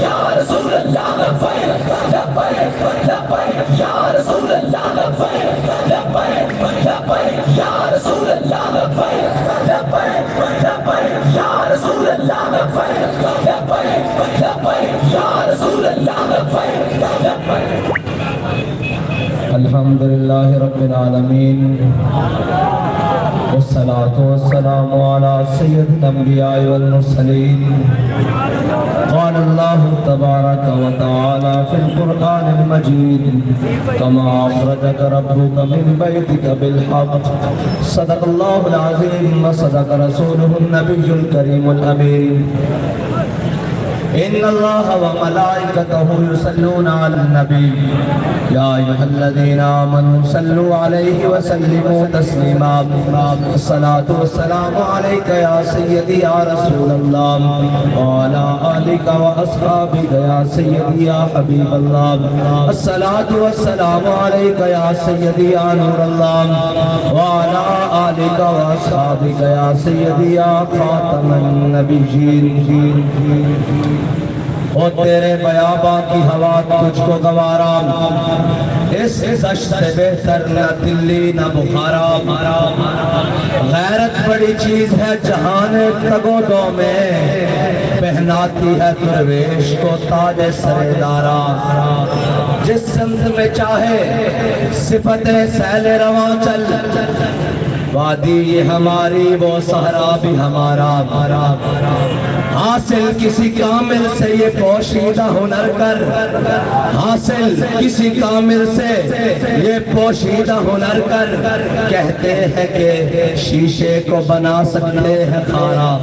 یا رسول اللہ لبیک لبیک لبیک یا رسول اللہ لبیک لبیک لبیک یا رسول اللہ لبیک لبیک لبیک یا رسول اللہ لبیک لبیک لبیک یا رسول اللہ لبیک لبیک. الحمدللہ رب العالمین والصلاة والسلام على سید الانبیاء والمرسلین. قال اللہ تبارک وتعالی فی القرآن المجید کما اخرجک ربک من بیتک بالحق صدق اللہ العظیم وصدق رسولہ النبی الکریم الامین. ان اللہ وملائکتہ یصلون علی النبی یا ایھا الذین آمنوا صلوا علیہ وسلموا تسلیما. الصلاۃ والسلام علیک یا سیدی یا رسول اللہ وعلی آلک واصحابک یا سیدی یا حبیب اللہ. الصلاۃ والسلام علیک یا سیدی یا نور اللہ وعلی آلک واصحابک یا سیدی یا خاتم النبیین. او تیرے بیاباں کی ہوا تجھ کو گوارا، اس دشت سے بہتر نہ دلی نہ بخارا. غیرت بڑی چیز ہے جہان تگودو میں، پہناتی ہے درویش کو تاج سر دارا. جس سمت میں چاہے صفت سیل رواں چل، وادی یہ ہماری وہ صحرا بھی ہمارا. حاصل کسی کامل سے یہ پوشیدہ ہنر کر، حاصل کسی کامل سے یہ پوشیدہ ہنر کر. کہتے ہیں کہ شیشے کو بنا سکتے ہیں خارا،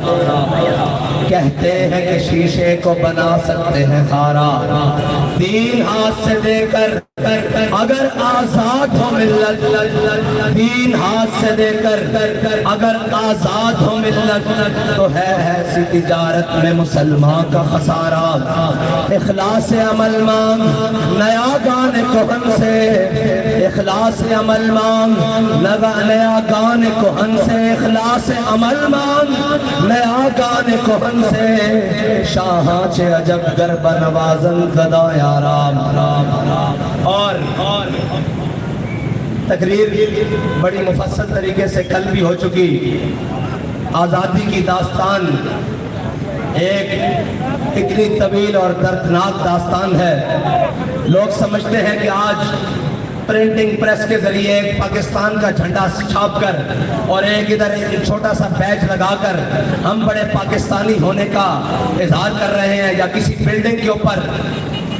کہتے ہیں کہ شیشے کو بنا سکتے ہیں خارا. تین ہاتھ سے دے کر اگر آزاد ہو ملت، تین ہاتھ سے دے کر اگر آزاد ہو ملت، تو ہے ایسی تجارت میں مسلمان کا خسارہ. اخلاص عمل مانگ نیا گان کہن سے، اخلاص عمل مانگ نیا گان کہن سے، اخلاص عمل مانگ نیا گان کہن سے. شاہاں چے عجب گرب نوازن زدہ یارام. اور تقریر بڑی مفصل طریقے سے کل بھی ہو چکی. آزادی کی داستان ایک اتنی طویل اور دردناک داستان ہے. لوگ سمجھتے ہیں کہ آج پرنٹنگ پریس کے ذریعے ایک پاکستان کا جھنڈا چھاپ کر اور ایک ادھر ایک چھوٹا سا بیج لگا کر ہم بڑے پاکستانی ہونے کا اظہار کر رہے ہیں، یا کسی بلڈنگ کے اوپر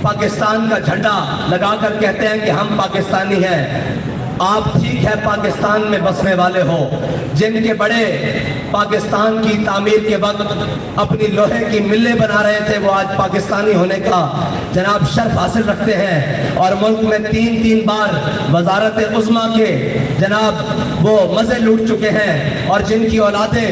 پاکستان کا جھنڈا لگا کر کہتے ہیں کہ ہم پاکستانی ہیں. آپ ٹھیک ہے پاکستان میں بسنے والے ہو، جن کے بڑے پاکستان کی تعمیر کے وقت اپنی لوہے کی ملیں بنا رہے تھے، وہ آج پاکستانی ہونے کا جناب شرف حاصل رکھتے ہیں، اور ملک میں تین بار وزارت عظمیٰ کے جناب وہ مزے لوٹ چکے ہیں، اور جن کی اولادیں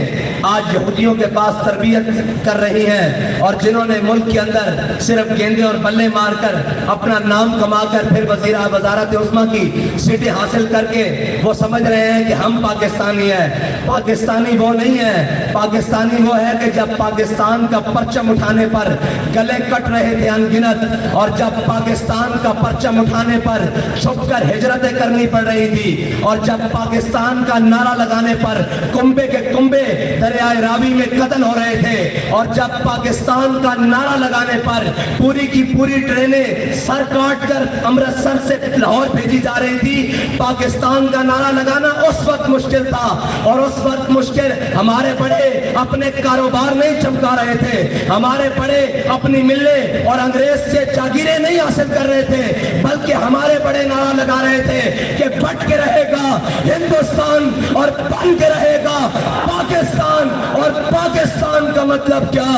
آج یہودیوں کے پاس تربیت کر رہی ہیں، اور جنہوں نے ملک کے اندر صرف گیندے اور بلے مار کر اپنا نام کما کر پھر وزارت عظمیٰ کی سیٹیں حاصل کر کے وہ سمجھ رہے ہیں کہ ہم پاکستانی ہیں. پاکستانی وہ نہیں ہے، پاکستانی وہ ہے کہ جب پاکستان کا پرچم اٹھانے پر گلے کٹ رہے تھے ان گنت، اور جب پاکستان کا پرچم اٹھانے پر چھپ کر ہجرتیں کرنی پڑ رہی تھی، اور جب پاکستان کا نعرہ لگانے پر کنبے کے کنبے دریائے راوی میں قتل ہو رہے تھے، اور جب پاکستان کا نعرہ لگانے پر پوری کی پوری ٹرینیں سر کاٹ کر امرتسر سے لاہور بھیجی جا رہی تھی. پاکستان کا نعرہ لگانا اس وقت مشکل تھا، اور اس وقت مشکل ہمارے بڑے اپنے کاروبار نہیں چمکا رہے تھے، ہمارے بڑے اپنی ملیں اور انگریز سے جاگیریں نہیں حاصل کر رہے تھے، بلکہ ہمارے بڑے نعرہ لگا رہے تھے کہ بٹ کے رہے گا ہندوستان اور بن کے رہے گا پاکستان. اور پاکستان کا مطلب کیا؟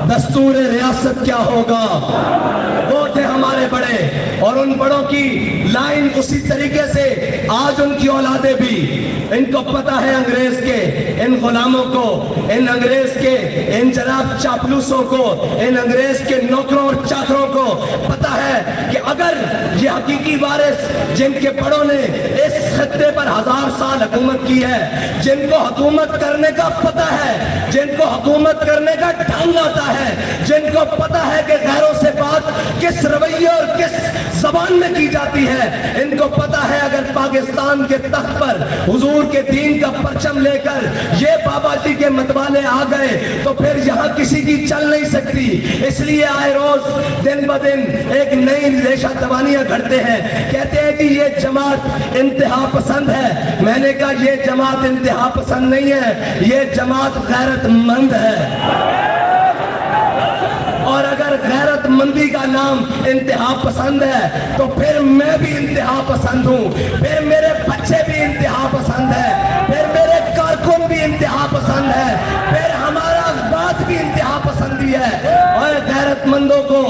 دستور ریاست کیا ہوگا؟ وہ تھے ہمارے ہمارے بڑے، اور ان بڑوں کی لائن اسی طریقے سے آج ان کی اولادیں بھی، ان کو پتہ ہے انگریز کے ان غلاموں کو، ان انگریز کے ان جناب چاپلوسوں کو، ان انگریز کے نوکروں اور چاکروں کو پتہ ہے کہ اگر یہ حقیقی وارث جن کے بڑوں نے اس خطے پر 1000 سال حکومت کی ہے، جن کو حکومت کرنے کا پتہ ہے، جن کو حکومت کرنے کا ڈھنگ آتا ہے، جن کو پتہ ہے کہ غیروں سے بات کس رویے اور کس زبان میں کی جاتی ہے، ان کو پتہ ہے اگر پاکستان کے تخت پر حضور کے دین کا پرچم لے کر یہ بابا جی کے متوالے آ گئے تو پھر یہاں کسی کی چل نہیں سکتی۔ اس لیے آئے روز دن بدن ایک نئی ریشہ دوانیاں گھڑتے ہیں، کہتے ہیں کہ یہ جماعت انتہا پسند ہے۔ میں نے کہا یہ جماعت انتہا پسند نہیں ہے، یہ جماعت غیرت مند ہے، اور اگر غیرت مندی کا نام انتہا پسند ہے تو پھر میں بھی انتہا پسند ہوں، پھر میرے بچے بھی انتہا پسند ہے، پھر میرے کارکن بھی انتہا پسند ہے، پھر ہمارا بات بھی انتہا پسندی ہے۔ اور غیرت مندوں کو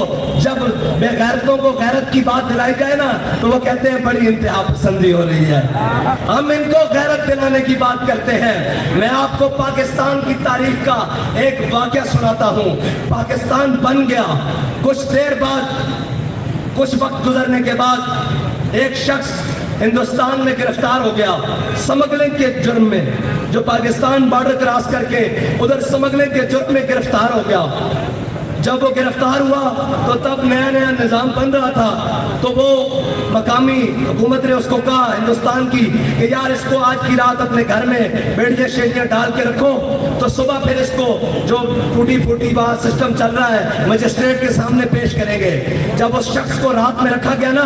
جب بے غیرتوں کو غیرت کی بات دلائی جائے نا تو وہ کہتے ہیں بڑی انتہا پسندی ہو رہی ہے، ہم ان کو غیرت دلانے کی بات کرتے ہیں۔ میں آپ کو پاکستان کی تاریخ کا ایک واقعہ سناتا ہوں۔ پاکستان بن گیا، کچھ دیر بعد، کچھ وقت گزرنے کے بعد ایک شخص ہندوستان میں گرفتار ہو گیا سمگلنگ کے جرم میں، جو پاکستان بارڈر کراس کر کے ادھر سمگلنگ کے جرم میں گرفتار ہو گیا۔ جب وہ گرفتار ہوا تو تب نیا نیا نظام بن رہا تھا، تو وہ مقامی حکومت نے اس کو کہا ہندوستان کی کہ یار اس کو آج کی رات اپنے گھر میں بیڑیاں شیڑیاں ڈال کے رکھو، تو صبح پھر اس کو جو ٹوٹی پھوٹی بات سسٹم چل رہا ہے مجسٹریٹ کے سامنے پیش کریں گے۔ جب اس شخص کو رات میں رکھا گیا نا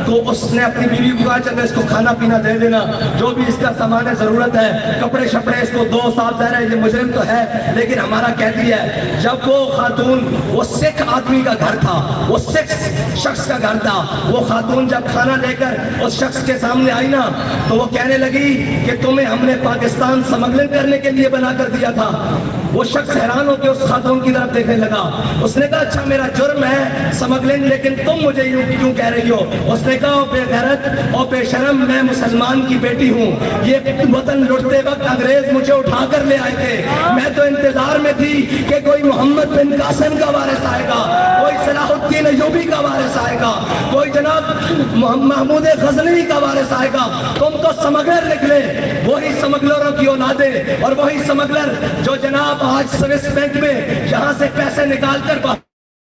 تو اس نے اپنی بیوی کو کہا چلے اس کو کھانا پینا دے دینا، جو بھی اس کا سامان ضرورت ہے، کپڑے شپڑے اس کو دو، صاحب ظاہر ہے یہ مجرم تو ہے لیکن ہمارا قیدی ہے۔ جب وہ خاتون، وہ سکھ آدمی کا گھر تھا، وہ سکھ شخص کا گھر تھا، وہ خاتون جب کھانا لے کر اس شخص کے سامنے آئی نا تو وہ کہنے لگی کہ تمہیں ہم نے پاکستان سمگلنگ کرنے کے لیے بنا کر دیا تھا۔ وہ شخص حیران ہو کے اس خاتون کی طرف دیکھنے لگا، اس نے کہا اچھا میرا جرم ہے سمگلنگ، لیکن تم مجھے یوں کیوں کہہ رہی ہو؟ اس نے کہا بے غیرت اور بے شرم، میں مسلمان کی بیٹی ہوں، یہ وطن لٹتے وقت انگریز مجھے اٹھا کر لے آئے تھے، میں تو انتظار میں تھی کہ کوئی محمد بن قاسم کا وارث آئے گا، کوئی صلاح الدین ایوبی کا وارث آئے گا، کوئی جناب محمود غزنوی کا وارث آئے گا، تم تو سمگلر نکلے۔ وہی سمگلروں کی اولادیں اور وہی سمگلر جو جناب آج سوئس بینک میں یہاں سے پیسے نکال کر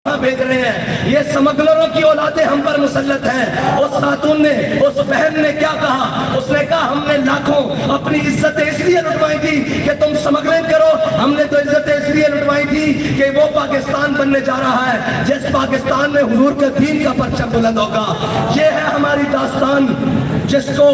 بھیج رہے ہیں، یہ سمگلروں کی اولادیں ہم پر مسلط ہیں۔ اس خاتون نے، اس بہن نے کیا کہا؟ اس نے کہا ہم نے لاکھوں اپنی عزتیں اس لیے لٹوائی تھی کہ تم سمگلنگ کرو، ہم نے تو عزتیں اس لیے لٹوائی تھی کہ وہ پاکستان بننے جا رہا ہے جس پاکستان میں حضور کے دین کا پرچم بلند ہوگا۔ یہ ہے ہماری داستان، جس کو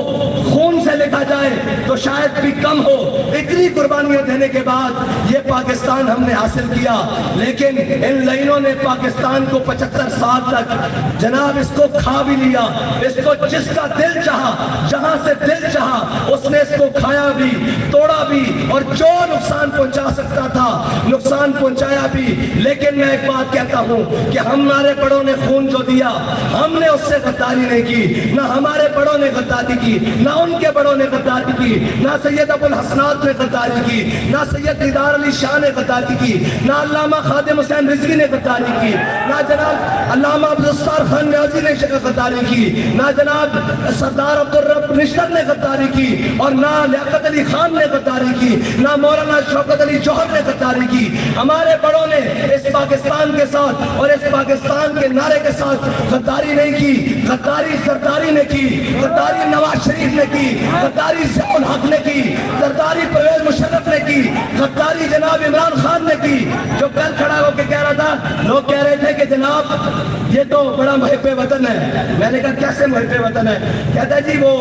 خون سے لکھا جائے تو شاید بھی کم ہو۔ اتنی قربانیاں دینے کے بعد یہ پاکستان ہم نے حاصل کیا، لیکن ان لائنوں نے پاکستان کو 75 سال تک جناب اس کو کھا بھی لیا، اس کو جس کا دل چاہا، جہاں سے دل چاہا اس نے اس کو کھایا بھی، توڑا بھی، اور جو نقصان پہنچا سکتا تھا نقصان پہنچایا بھی۔ لیکن میں ایک بات کہتا ہوں کہ ہمارے بڑوں نے خون جو دیا ہم نے اس سے غداری نہیں کی، نہ ہمارے بڑوں نے غداری کی، نہ ان کے بڑوں نے غداری کی، نہ سید ابو الحسنات نے غداری کی، نہ سید دیدار علی شاہ نے غداری کی، نہ علامہ خادم حسین رضوی نے غداری کی، نہ جناب علامہ عبدالستار خان نیازی نے غداری کی، نہ جناب سردار عبدالرب نشتر نے غداری کی، اور نہ لیاقت علی خان نے غداری کی، نہ مولانا شوکت علی جوہر نے غداری کی۔ ہمارے بڑوں نے اس پاکستان کے ساتھ اور اس پاکستان کے نعرے کے ساتھ غداری نہیں کی، غداری سرداری نے کی، غداری نواز شریف نے کی، غداری ضیاء الحق نے کی، غداری پرویز مشرف نے کی، غداری جناب عمران خان نے کی، جو کل کھڑا ہو کے کہہ رہا تھا، لوگ کہہ رہے تھے کہ جناب یہ تو بڑا محب وطن ہے۔ میں نے کہا کیسے محب وطن ہے؟ کہتا ہے جی وہ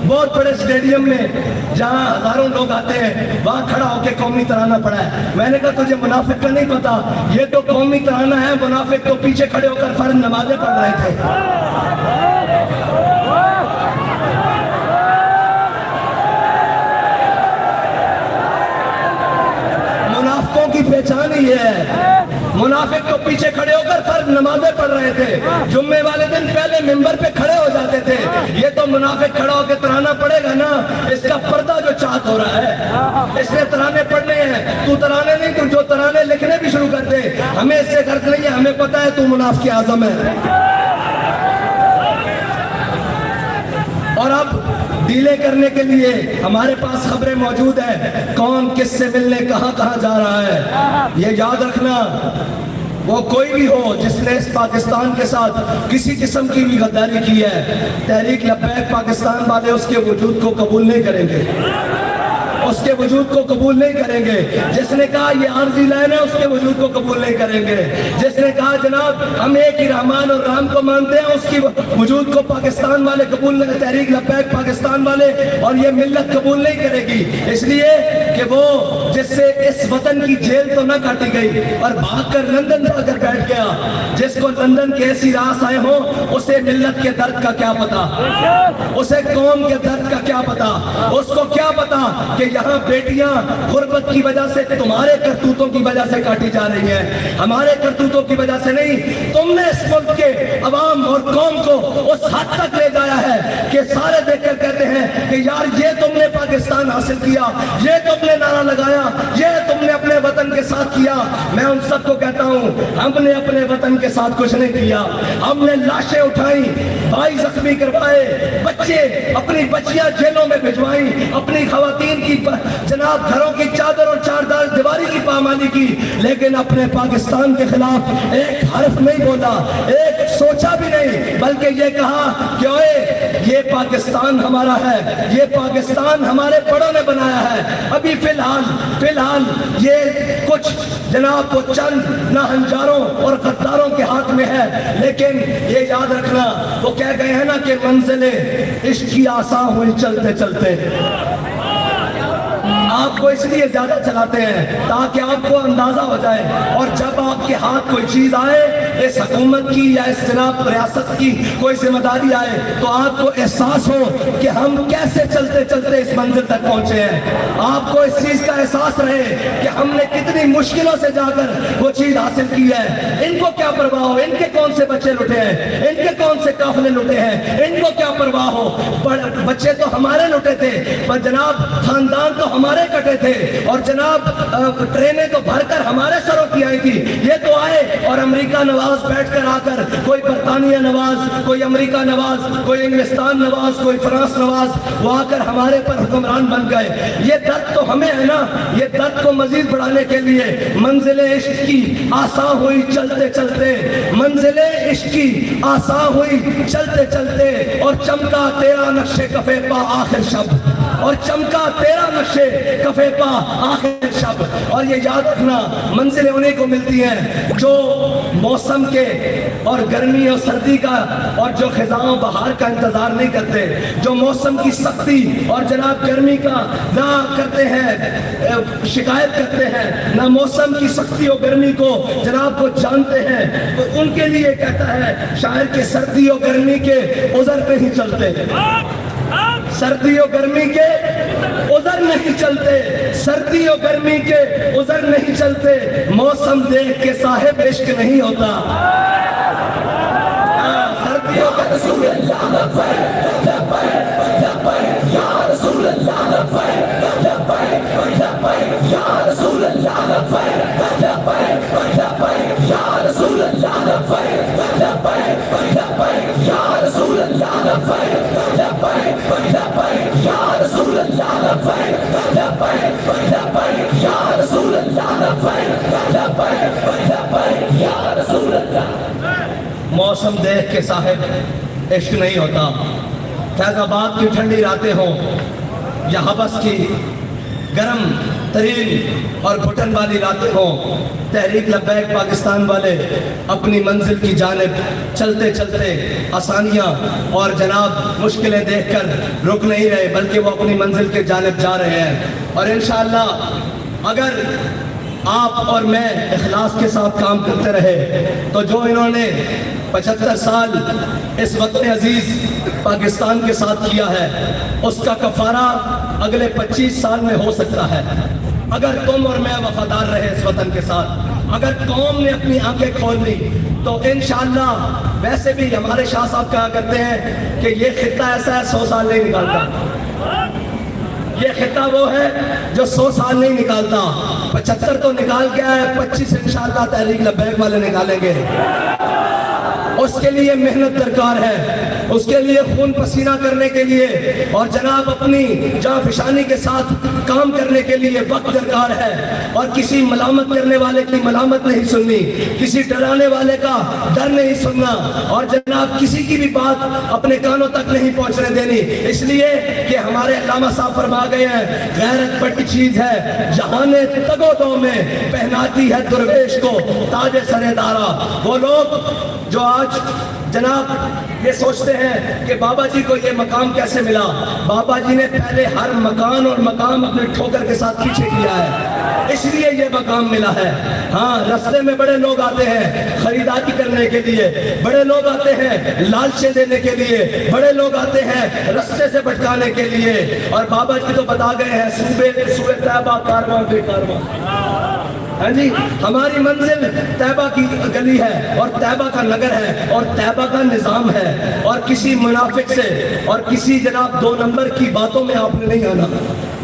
بہت بڑے اسٹیڈیم میں جہاں ہزاروں لوگ آتے ہیں وہاں کھڑا ہو کے قومی ترانہ پڑھا ہے۔ میں نے کہا تجھے منافق کا نہیں پتا، یہ تو قومی ترانہ ہے، منافق تو پیچھے کھڑے ہو کر فرض نمازیں پڑھ رہے تھے۔ منافقوں کی پہچان ہی ہے، منافق تو پیچھے کھڑے ہو کر فرض نمازیں پڑھ رہے تھے، جمعے والے دن پہلے ممبر پہ کھڑے ہو جاتے تھے. یہ تو منافق کھڑا ہو کے ترانہ پڑھے گا نا، اس کا پردہ جو چاک ہو رہا ہے، اس نے ترانے پڑھنے ہیں. تو ترانے نہیں، تو جو ترانے لکھنے بھی شروع کر دے، ہمیں اس سے غرض نہیں ہے، ہمیں پتہ ہے تو منافق اعظم ہے. اور اب ڈیلے کرنے کے لیے ہمارے پاس خبریں موجود ہیں، کون کس سے ملنے کہاں کہاں جا رہا ہے. یہ یاد رکھنا، وہ کوئی بھی ہو جس نے اس پاکستان کے ساتھ کسی قسم کی بھی غداری کی ہے، تحریک لبیک پاکستان والے اس کے وجود کو قبول نہیں کریں گے، اس کے وجود کو قبول نہیں کریں گے. جس نے کہا یہ عارضی لائن ہے، اس کے وجود کو قبول نہیں کریں گے. جس نے کہا جناب ہم ایک ہی رحمان اور رام کو مانتے ہیں، اس کی وجود کو پاکستان والے قبول نہیں، تحریک لبیک پاکستان والے اور یہ ملت قبول نہیں کرے گی. اس لیے کہ وہ جس سے اس وطن کی جیل تو نہ کاٹی گئی اور بھاگ کر لندن جا کر بیٹھ گیا، جس کو لندن کے ایسی راس آئے ہوں، اسے ملت کے درد کا کیا پتا، اسے قوم کے درد کا کیا پتا، اس کو کیا پتا کہ یہاں بیٹیاں غربت کی وجہ سے تمہارے کرتوتوں کی وجہ سے کاٹی جا رہی ہیں، ہمارے کرتوتوں کی وجہ سے نہیں. تم نے اس ملک کے عوام اور قوم کو اس حد تک لے جایا ہے کہ سارے دیکھ کر کہتے ہیں کہ یار یہ تم نے پاکستان حاصل کیا، یہ تم نے نعرہ لگایا، یہ تم نے اپنے وطن کے ساتھ کیا. میں ان سب کو کہتا ہوں ہم نے اپنے وطن کے ساتھ کچھ نہیں کیا. ہم نے لاشیں اٹھائیں، بھائی زخمی کروائے، بچے اپنی بچیاں جیلوں میں بھجوائیں، اپنی خواتین کی جناب گھروں کی چادر اور چاردار دیواری کی پامالی کی، لیکن اپنے پاکستان کے خلاف ایک حرف نہیں بولا، ایک سوچا بھی نہیں، بلکہ یہ کہا کہ اوئے یہ پاکستان ہمارا ہے، یہ پاکستان ہمارے بڑوں نے بنایا ہے. ابھی فی الحال یہ کچھ جناب وہ چند ناہنجاروں اور غداروں کے ہاتھ میں ہے، لیکن یہ یاد رکھنا وہ کہہ گئے ہیں نا کہ منزلیں عشق کی آسان ہوئی چلتے چلتے. آپ کو اس لیے زیادہ چلاتے ہیں تاکہ آپ کو اندازہ ہو جائے، اور جب آپ کے ہاتھ کوئی چیز آئے، اس حکومت کی یا اس جناب ریاست کی کوئی ذمہ داری آئے، تو آپ کو احساس ہو کہ ہم کیسے چلتے چلتے اس منزل تک پہنچے ہیں. آپ کو اس چیز کا احساس رہے کہ ہم نے کتنی مشکلوں سے جا کر وہ چیز حاصل کی ہے. ان کو کیا پرواہ ہو ان کے کون سے بچے لٹے ہیں، ان کے کون سے قافلے لٹے ہیں، ان کو کیا پرواہ ہو. بچے تو ہمارے لٹے تھے، پر جناب خاندان تو ہمارے کٹے تھے، اور جناب ٹرینیں تو بھر کر ہمارے سروں کی آئی تھی. یہ تو آئے اور امریکہ نواز بیٹھ کر آ کر، کوئی برطانیہ نواز، کوئی امریکہ نواز، کوئی انگلستان نواز، کوئی فرانس نواز، وہ آ کر ہمارے پر حکمران بن گئے. یہ درد تو ہمیں ہے نا. یہ درد کو مزید بڑھانے کے لیے منزل عشق کی آسان ہوئی چلتے چلتے، منزل عشق کی آسان ہوئی چلتے چلتے، اور چمکا تیرا نقش کفے پا آخر شب، اور چمکا تیرا نقش کفے پا آخر شب. اور یہ یاد رکھنا منزلیں انہیں کو ملتی ہیں جو موسم کے اور گرمی اور سردی کا اور جو خزاں بہار کا انتظار نہیں کرتے، جو موسم کی سختی اور جناب گرمی کا نہ کرتے ہیں، شکایت کرتے ہیں، نہ موسم کی سختی اور گرمی کو جناب کو جانتے ہیں. تو ان کے لیے کہتا ہے شاعر کہ سردی اور گرمی کے عذر پہ ہی چلتے، سردی و گرمی کے عذر نہیں چلتے، سردی و گرمی کے عذر نہیں چلتے، موسم دیکھ کے صاحب عشق نہیں ہوتا. سردی و رسول اللہ لبیک لبیک لبیک یا رسول اللہ لبیک لبیک لبیک یا رسول اللہ لبیک لبیک لبیک یا رسول اللہ لبیک لبیک لبیک یا رسول اللہ لبیک لبیک لبیک یا رسول اللہ لبیک لبیک لبیک یا رسول اللہ لبیک لبیک لبیک یا رسول اللہ. موسم دیکھ کے صاحب عشق نہیں ہوتا. فیض آباد کی ٹھنڈی راتیں ہوں یا حبس کی گرم ترین اور گھٹن والی راتیں ہوں، تحریک لبیک پاکستان والے اپنی منزل کی جانب چلتے چلتے آسانیاں اور جناب مشکلیں دیکھ کر رک نہیں رہے، بلکہ وہ اپنی منزل کے جانب جا رہے ہیں. اور انشاءاللہ اگر آپ اور میں اخلاص کے ساتھ کام کرتے رہے تو جو انہوں نے 75 سال اس وقت عزیز پاکستان کے ساتھ کیا ہے، اس کا کفارہ اگلے 25 سال میں ہو سکتا ہے، اگر تم اور میں وفادار رہے اس وطن کے ساتھ. اگر قوم نے اپنی آنکھیں کھول لی تو انشاءاللہ، ویسے بھی ہمارے شاہ صاحب کہا کرتے ہیں کہ یہ خطہ ایسا ہے 100 سال نہیں نکالتا، یہ خطہ وہ ہے جو 100 سال نہیں نکالتا، 75 تو نکال کے آئے، 25 انشاءاللہ تحریک لبیک والے نکالیں گے۔ اس کے لیے محنت درکار ہے، اس کے لیے خون پسینہ کرنے کے لیے اور جناب اپنی جاں فشانی کے ساتھ کام کرنے کے لیے وقت درکار ہے، اور کسی ملامت کرنے والے کی ملامت نہیں سننی، کسی ڈرانے والے کا ڈر نہیں سننا، اور جناب کسی کی بھی بات اپنے کانوں تک نہیں پہنچنے دینی، اس لیے کہ ہمارے علامہ صاحب فرما گئے ہیں غیرت بڑی چیز ہے جہان تگو دو میں پہناتی ہے درویش کو تاج سر دارا۔ وہ لوگ جو آج جناب یہ سوچتے ہیں کہ بابا جی کو یہ مقام کیسے ملا، بابا جی نے پہلے ہر مکان اور مقام اپنے ٹھوکر کے ساتھ پیچھے کیا ہے، اس لیے یہ مقام ملا ہے۔ ہاں، رستے میں بڑے لوگ آتے ہیں خریداری کرنے کے لیے، بڑے لوگ آتے ہیں لالچیں دینے کے لیے، بڑے لوگ آتے ہیں رستے سے بھٹکانے کے لیے، اور بابا جی تو بتا گئے ہیں صوبے طیبہ کارواں بے کارواں۔ ہاں جی، ہماری منزل طیبہ کی گلی ہے اور طیبہ کا نگر ہے اور طیبہ کا نظام ہے، اور کسی منافق سے اور کسی جناب 2 نمبر کی باتوں میں آپ نے نہیں آنا،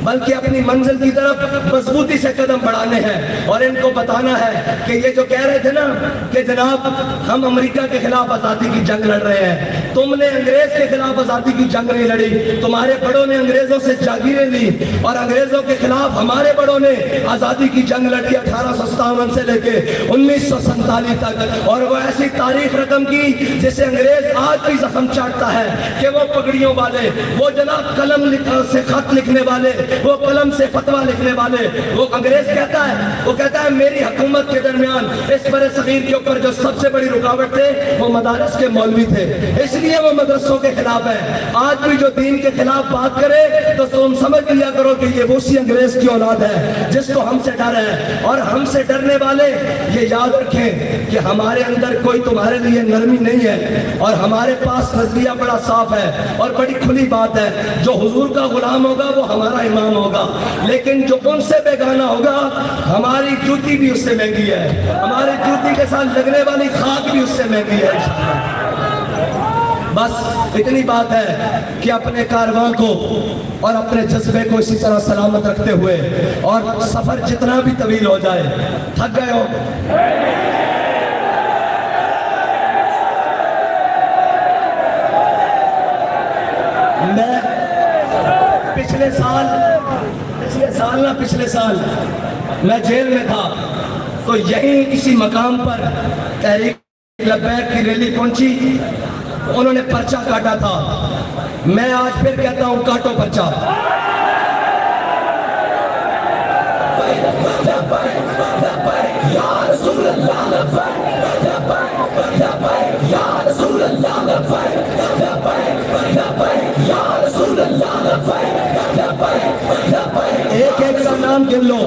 بلکہ اپنی منزل کی طرف مضبوطی سے قدم بڑھانے ہیں، اور ان کو بتانا ہے کہ یہ جو کہہ رہے تھے نا کہ جناب ہم امریکہ کے خلاف آزادی کی جنگ لڑ رہے ہیں، تم نے انگریز کے خلاف آزادی کی جنگ نہیں لڑی، تمہارے بڑوں نے انگریزوں سے جاگیریں لی، اور انگریزوں کے خلاف ہمارے بڑوں نے آزادی کی جنگ لڑی 1857 سے لے کے 1947 تک، اور وہ ایسی تاریخ رقم کی جسے انگریز آج بھی زخم چاٹتا ہے کہ وہ پگڑیوں والے، وہ جناب قلم سے خط لکھنے والے، وہ قلم سے فتویٰ لکھنے والے، وہ انگریز کہتا ہے میری حکومت کے درمیان اس بر صغیر کے اوپر جو سب سے بڑی رکاوٹ تھے وہ مدارس کے مولوی تھے، اس لیے وہ مدرسوں کے خلاف ہے۔ آج بھی جو دین کے خلاف بات کرے تو تم سمجھ لیا کرو کہ یہ اسی انگریز کی اولاد ہے جس کو ہم سے ڈر ہے، اور ہم سے ڈرنے والے یہ یاد رکھیں کہ ہمارے اندر کوئی تمہارے لیے نرمی نہیں ہے، اور ہمارے پاس نظریہ بڑا صاف ہے اور بڑی کھلی بات ہے، جو حضور کا غلام ہوگا وہ ہمارا امام ہوگا، لیکن جو ان سے بیگانہ ہوگا ہماری جوتی بھی اس سے مہنگی ہے، ہماری جوتی کے ساتھ لگنے والی خاک بھی اس سے مہنگی ہے۔ بس اتنی بات ہے کہ اپنے کارواں کو اور اپنے جذبے کو اسی طرح سلامت رکھتے ہوئے، اور سفر جتنا بھی طویل ہو جائے، تھک گئے ہو میں پچھلے سال میں جیل میں تھا، تو یہیں کسی مقام پر تحریک لبیک کی ریلی پہنچی، انہوں نے پرچہ کاٹا تھا، میں آج پھر کہتا ہوں کاٹو پرچہ۔ ایک ایک کا نام گر لو،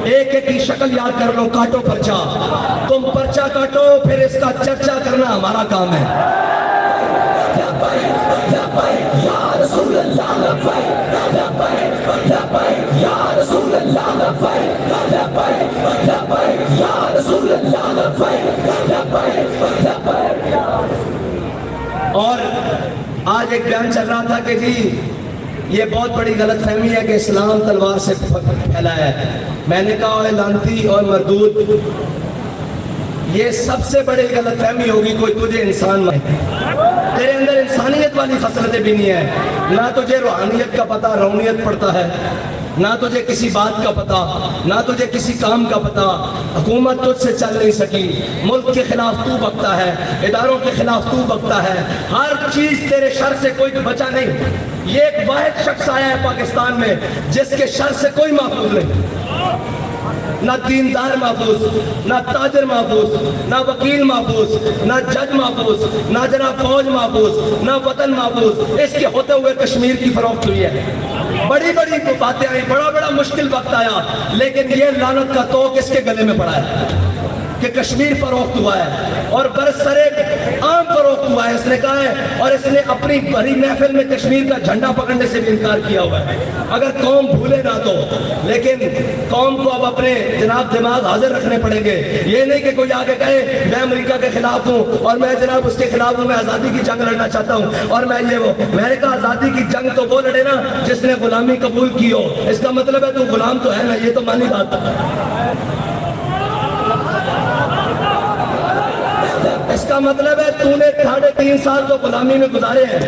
ایک ایک کی شکل یاد کر لو، کاٹو پرچہ، تم پرچہ کاٹو، پھر اس کا چرچا کرنا ہمارا کام ہے۔ اور آج ایک بیان چل رہا تھا کہ جی یہ بہت بڑی غلط فہمی ہے کہ اسلام تلوار سے پھیلا ہے، میں نے کہا لعنتی اور مردود، یہ سب سے بڑی غلط فہمی ہوگی کوئی تجھے انسان میں، تیرے اندر انسانیت والی خصلتیں بھی نہیں ہیں، نہ تجھے روحانیت کا پتہ، روحانیت پڑتا ہے، نہ تجھے کسی بات کا پتہ، نہ تجھے کسی کام کا پتہ، حکومت تجھ سے چل نہیں سکی، ملک کے خلاف تو بکتا ہے، اداروں کے خلاف تو بکتا ہے، ہر چیز تیرے شر سے کوئی بچا نہیں۔ یہ ایک واحد شخص آیا ہے پاکستان میں جس کے شر سے کوئی محفوظ نہیں، نہ دیندار محفوظ، نہ تاجر محفوظ، نہ وکیل محفوظ، نہ جج محفوظ، نہ جناب فوج محفوظ، نہ وطن محفوظ، اس کے ہوتے ہوئے کشمیر کی فروخت ہوئی ہے، بڑی بڑی باتیں آئی، بڑا بڑا مشکل وقت آیا، لیکن یہ لعنت کا توق اس کے گلے میں پڑا ہے۔ کہ کشمیر فروخت ہوا ہے اور برسرے عام فروخت ہوا ہے، اس نے کہا ہے، اور اس نے اپنی بڑی محفل میں کشمیر کا جھنڈا پکڑنے سے بھی انکار کیا ہوا ہے۔ اگر قوم بھولے نہ تو، لیکن قوم کو اب اپنے جناب دماغ حاضر رکھنے پڑیں گے۔ یہ نہیں کہ کوئی آگے کہے میں امریکہ کے خلاف ہوں اور میں جناب اس کے خلاف ہوں، میں آزادی کی جنگ لڑنا چاہتا ہوں اور میں یہ وہ۔ میں نے کہا آزادی کی جنگ تو وہ لڑے نا جس نے غلامی قبول کی ہو، اس کا مطلب ہے تو غلام تو ہے نا، یہ تو مانی بات ہے۔ اس کا مطلب ہے تو نے 3.5 سال تو غلامی میں گزارے ہیں۔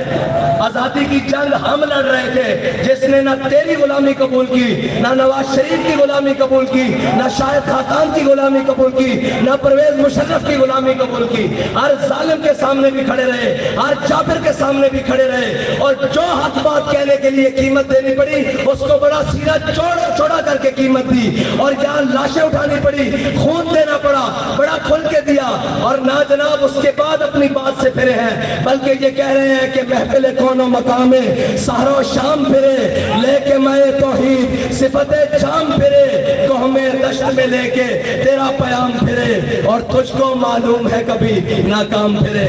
آزادی کی جنگ ہم لڑ رہے تھے، جس نے نہ تیری غلامی قبول کی، نہ نواز شریف کی غلامی قبول کی، نہ شاہد خاقان کی غلامی قبول کی، نہ پرویز مشرف کی غلامی قبول کی۔ ہر ظالم کے سامنے بھی کھڑے رہے، ہر جابر کے سامنے بھی کھڑے رہے، اور جو حق بات کہنے کے لیے قیمت دینی پڑی اس کو بڑا سینہ چوڑا کر کے قیمت دی، اور جہاں لاشیں اٹھانی پڑی خون دینا پڑا، بڑا کھل کے دیا، اور نہ جناب اس کے بعد اپنی بات سے پھرے ہیں، بلکہ یہ کہہ رہے ہیں کہ محفل کون و مقام سحر و شام پھرے، لے کے میں توحید صفت شام پھرے، قوم دشت میں لے کے تیرا پیام پھرے، اور تجھ کو معلوم ہے کبھی ناکام پھرے۔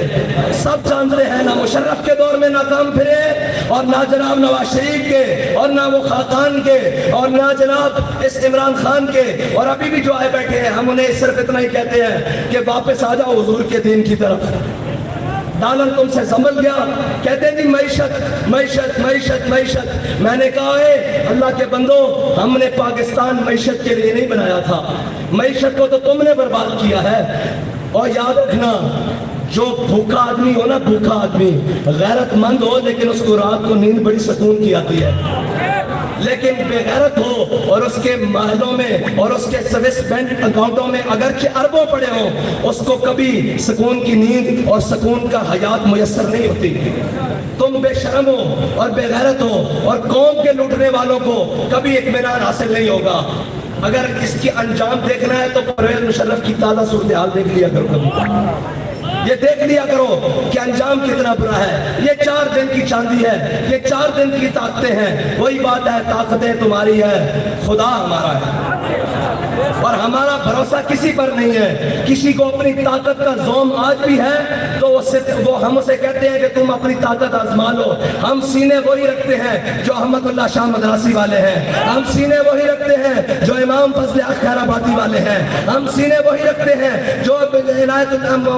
سب جانتے ہیں نہ مشرف کے دور میں ناکام پھرے، اور نہ جناب نواز شریف کے، اور نہ وہ خاقان کے، اور نہ جناب اس عمران خان کے، اور ابھی بھی جو آئے بیٹھے ہیں ہم انہیں صرف اتنا ہی کہتے ہیں کہ واپس آ جاؤ حضور کے دین کی طرف۔ ڈالر تم سے سنبھل گیا، کہتے ہیں جی معیشت معیشت معیشت معیشت۔ میں نے کہا ہے اللہ کے بندو، ہم نے پاکستان معیشت کے لیے نہیں بنایا تھا، معیشت کو تو تم نے برباد کیا ہے۔ اور یاد رکھنا، جو بھوکا آدمی ہو نا، بھوکا آدمی غیرت مند ہو لیکن اس کو رات کو نیند بڑی سکون کی آتی ہے، لیکن بے غیرت ہو اور اس کے محلوں میں اور اس کے سویس بینک اکاؤنٹوں میں اگرچہ اربوں پڑے ہوں، اس کو کبھی سکون کی نیند اور سکون کا حیات میسر نہیں ہوتی۔ تم بے شرم ہو اور بے غیرت ہو، اور قوم کے لوٹنے والوں کو کبھی اطمینان حاصل نہیں ہوگا۔ اگر اس کی انجام دیکھنا ہے تو پرویز مشرف کی تازہ صورتحال دیکھ لیا کرو، کبھی یہ دیکھ لیا کرو کہ انجام کتنا برا ہے۔ یہ 4 دن کی چاندی ہے، یہ 4 دن کی طاقتیں ہیں۔ وہی بات ہے، طاقتیں تمہاری ہے، خدا ہمارا ہے، اور ہمارا بھروسہ کسی پر نہیں ہے۔ کسی کو اپنی طاقت کا زوم آج بھی ہے تو وہ ہم اسے کہتے ہیں کہ تم اپنی طاقت آزما لو۔ ہم سینے وہی رکھتے ہیں جو احمد اللہ شاہ مدراسی والے ہیں، ہم سینے وہی رکھتے ہیں جو امام فضل حق خیر آبادی والے ہیں، ہم سینے وہی رکھتے ہیں جو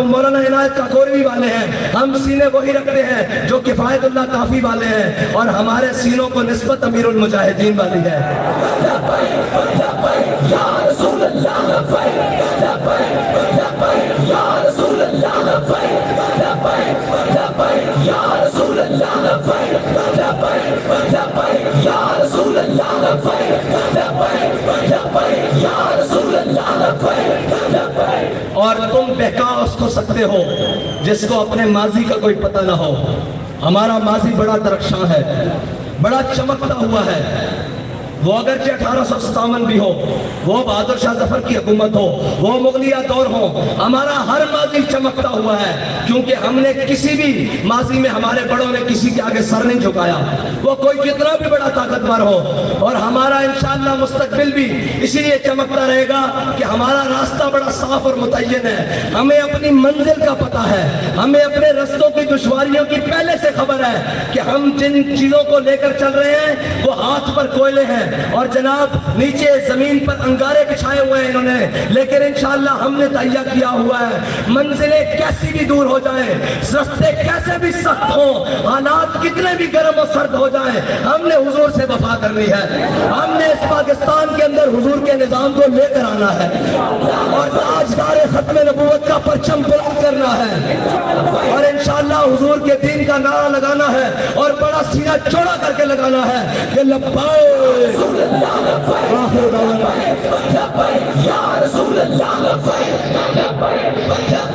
مولانا عنایت کاکوروی والے ہیں، ہم سینے وہی رکھتے ہیں جو کفایت اللہ کافی والے ہیں، اور ہمارے سینوں کو نسبت امیر المجاہدین والی ہے۔ یا رسول اللہ لبیک لبیک لبیک یا رسول اللہ لبیک لبیک لبیک یا رسول اللہ لبیک لبیک لبیک یا رسول اللہ لبیک لبیک لبیک یا رسول اللہ لبیک لبیک۔ اور تم بہکا اس کو سکتے ہو جس کو اپنے ماضی کا کوئی پتہ نہ ہو۔ ہمارا ماضی بڑا درخشاں ہے، بڑا چمکتا ہوا ہے۔ وہ اگرچہ 1857 بھی ہو، وہ بہادر شاہ ظفر کی حکومت ہو، وہ مغلیہ دور ہو، ہمارا ہر ماضی چمکتا ہوا ہے، کیونکہ ہم نے کسی بھی ماضی میں ہمارے بڑوں نے کسی کے آگے سر نہیں جھکایا، وہ کوئی کتنا بھی بڑا طاقتور ہو۔ اور ہمارا انشاءاللہ مستقبل بھی اسی لیے چمکتا رہے گا کہ ہمارا راستہ بڑا صاف اور متعین ہے، ہمیں اپنی منزل کا پتہ ہے، ہمیں اپنے رستوں کی دشواریوں کی پہلے سے خبر ہے کہ ہم جن چیزوں کو لے کر چل رہے ہیں وہ ہاتھ پر کوئلے ہیں، اور جناب نیچے زمین پر انگارے بچھائے ہوئے ہیں انہوں نے، لیکن انشاءاللہ ہم نے تہیہ کیا ہوا ہے، منزلیں کیسی بھی دور ہو جائیں، رستے کیسے بھی سخت ہوں، حالات کتنے بھی گرم و سرد ہو جائیں، ہم نے حضور سے وفا کرنی ہے۔ ہم نے اس پاکستان کے اندر حضور کے نظام کو لے کر آنا ہے، اور تاجدار ختم نبوت کا پرچم بلند کرنا ہے، اور انشاءاللہ حضور کے دین کا نعرہ لگانا ہے، اور بڑا سینہ چوڑا کر کے لگانا ہے کہ لبیک آخر دعوانا یا رسول اللہ لبیک لبیک